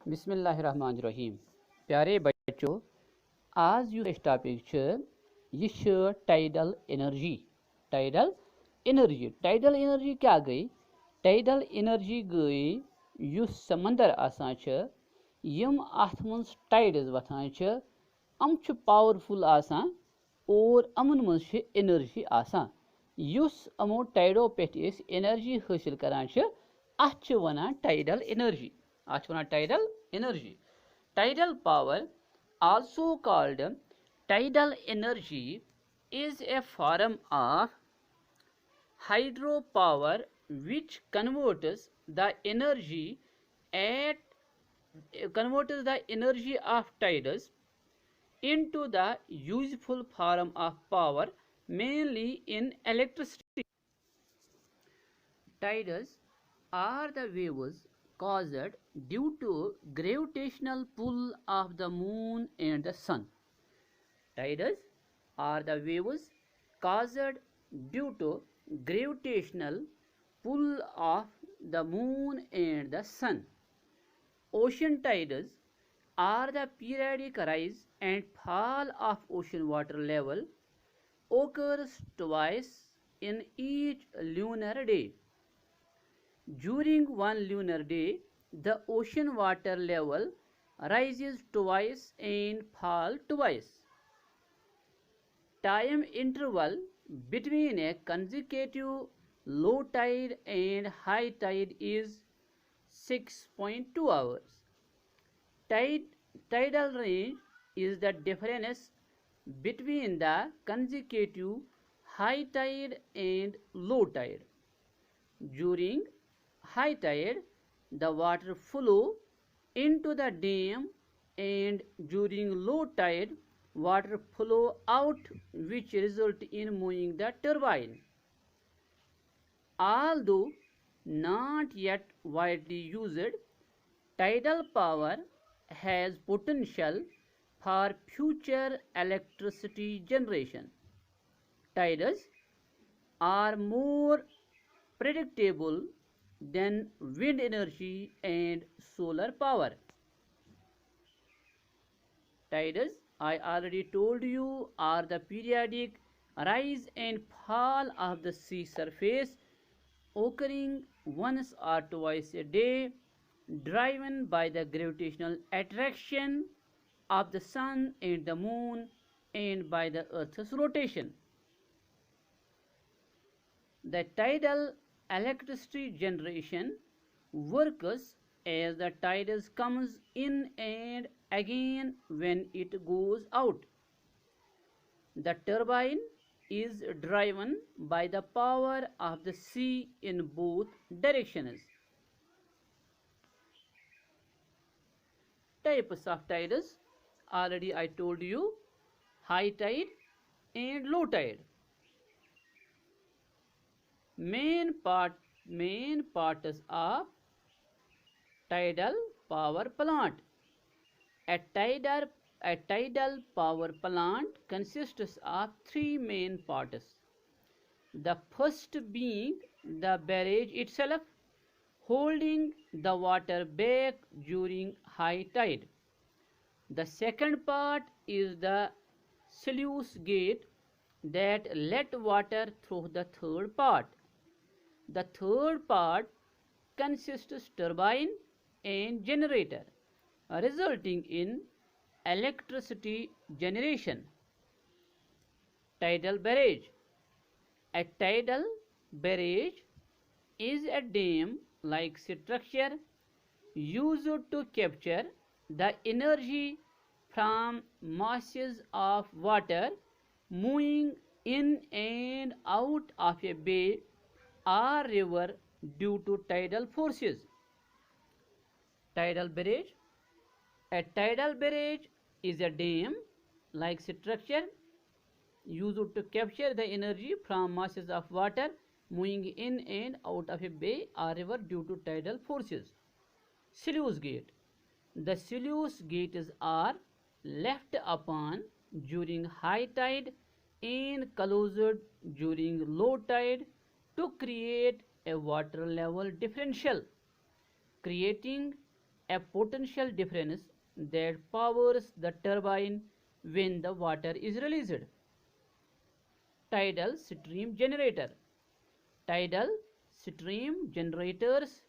बिस्मिल्लाहिर्रहमानिर्रहीम। प्यारे बच्चों, आज यह टॉपिक यह tidal energy. Tidal tidal energy क्या गई? टाइडल एनर्जी गई युस समंदर आसान यम अथ मज टाइड्स वथान यम पावरफुल आसान और अमन मज एनर्जी आसान युस अमो टाइडो पे एनर्जी हासिल करान अथ वनान tidal energy. Tidal energy, tidal power, also called tidal energy, is a form of hydropower which at converts the energy of tides into the useful form of power, mainly in electricity. Tides are the waves caused due to gravitational pull of the moon and the sun. Tides are the waves caused due to gravitational pull of the moon and the sun. Ocean tides are the periodic rise and fall of ocean water level, occurs twice in each lunar day. During one lunar day, the ocean water level rises twice and falls twice. Time interval between a consecutive low tide and high tide is 6.2 hours. Tidal range is the difference between the consecutive high tide and low tide. During high tide, the water flow into the dam, and during low tide, water flow out, which result in moving the turbine. Although not yet widely used, tidal power has potential for future electricity generation. Tides are more predictable than wind energy and solar power. Tides, I already told you, are the periodic rise and fall of the sea surface occurring once or twice a day, driven by the gravitational attraction of the sun and the moon and by the earth's rotation. The tidal electricity generation works as the tides comes in and again when it goes out. The turbine is driven by the power of the sea in both directions. Types of tides, already I told you, high tide and low tide. Main parts of tidal power plant. A tidal power plant consists of three main parts. The first being the barrage itself, holding the water back during high tide. The second part is the sluice gate that let water through the third part. The third part consists turbine and generator, resulting in electricity generation. Tidal barrage. A tidal barrage is a dam-like structure used to capture the energy from masses of water moving in and out of a bay or river due to tidal forces. Tidal barrage. A tidal barrage is a dam-like structure used to capture the energy from masses of water moving in and out of a bay or river due to tidal forces. Sluice gate. The sluice gates are left open during high tide and closed during low tide to create a water level differential, creating a potential difference that powers the turbine when the water is released. Tidal stream generator. Tidal stream generators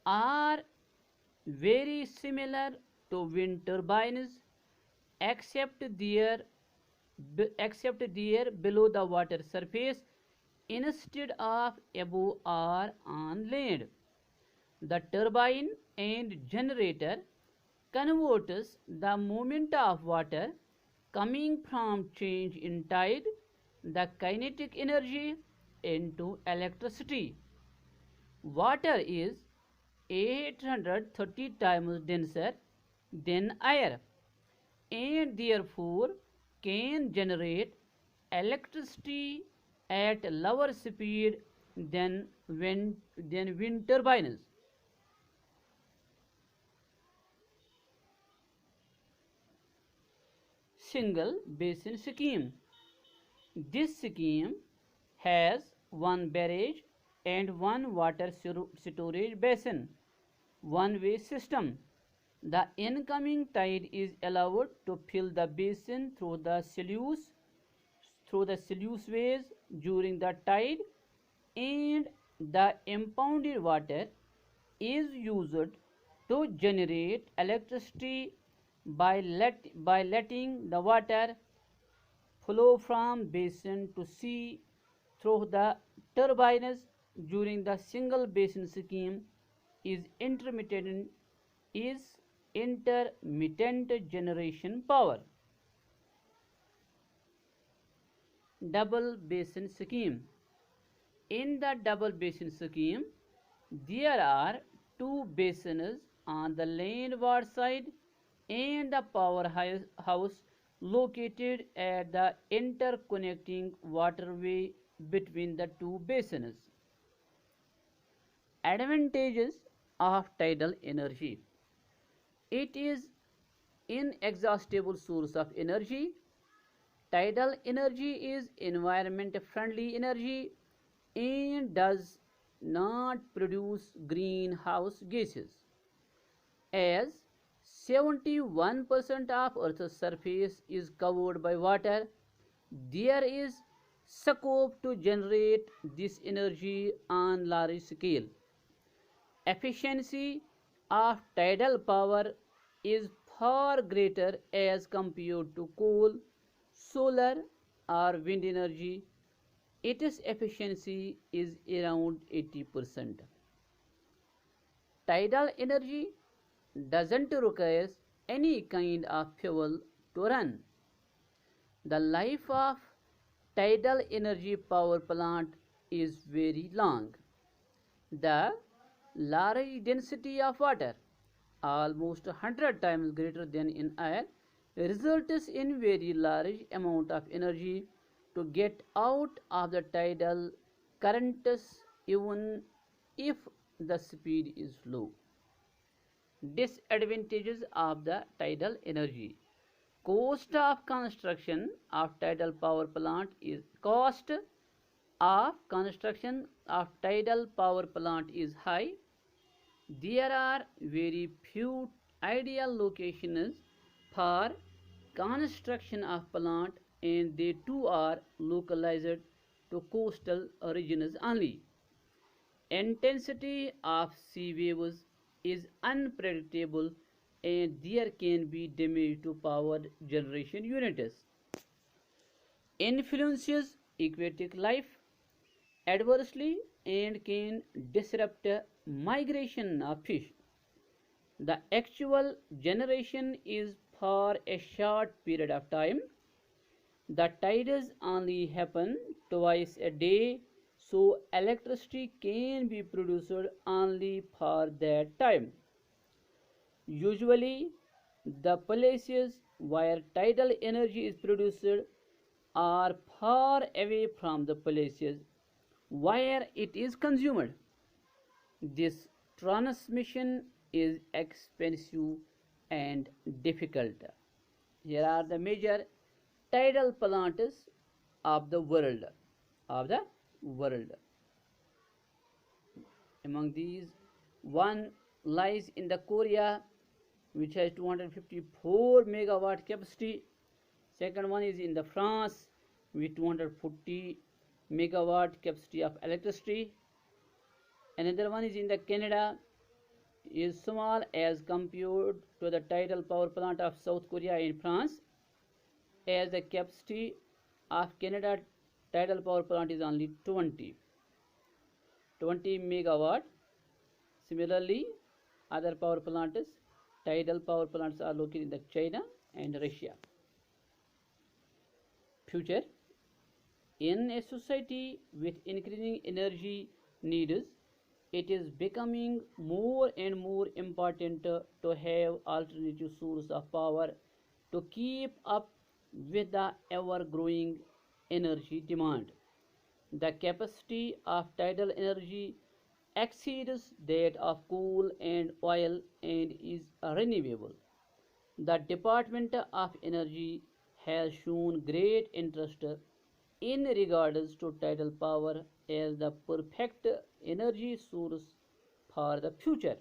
are very similar to wind turbines except their below the water surface instead of above or on land. The turbine and generator converts the movement of water coming from change in tide, the kinetic energy, into electricity. Water is 830 times denser than air and therefore can generate electricity at lower speed than wind turbines. Single basin scheme. This scheme has one barrage and one water storage basin, one-way system. The incoming tide is allowed to fill the basin through the sluiceways during the tide, and the impounded water is used to generate electricity by letting the water flow from basin to sea through the turbines during the single basin scheme is intermittent generation power. Double basin scheme. In the double basin scheme, there are two basins on the landward side and the powerhouse located at the interconnecting waterway between the two basins. Advantages of tidal energy. It is inexhaustible source of energy. Tidal energy is environment friendly energy and does not produce greenhouse gases. As 71% of Earth's surface is covered by water, there is scope to generate this energy on large scale. Efficiency of tidal power is far greater as compared to coal, solar, or wind energy. Its efficiency is around 80%. Tidal energy doesn't require any kind of fuel to run. The life of tidal energy power plant is very long. The large density of water, almost 100 times greater than in air, results in very large amount of energy to get out of the tidal currents even if the speed is low. Disadvantages of the tidal energy. Cost of construction of tidal power plant is high. There are very few ideal locations for construction of plant and they too are localized to coastal regions only. Intensity of sea waves is unpredictable and there can be damage to power generation units. Influences aquatic life adversely and can disrupt migration of fish. The actual generation is for a short period of time. The tides only happen twice a day, so electricity can be produced only for that time. Usually, the places where tidal energy is produced are far away from the places where it is consumed. This transmission is expensive and difficult. Here are the major tidal plants of the world. Of the world. Among these, one lies in the Korea, which has 254 megawatt capacity. Second one is in the France with 240 megawatt capacity of electricity. Another one is in the Canada, is small as compared to the tidal power plant of South Korea and France, as the capacity of Canada tidal power plant is only 20 megawatt. Similarly, other power plants, tidal power plants are located in the China and Russia. Future: in a society with increasing energy needs, it is becoming more and more important to have alternative sources of power to keep up with the ever growing energy demand. The capacity of tidal energy exceeds that of coal and oil and is renewable. The Department of Energy has shown great interest in regards to tidal power as the perfect energy source for the future.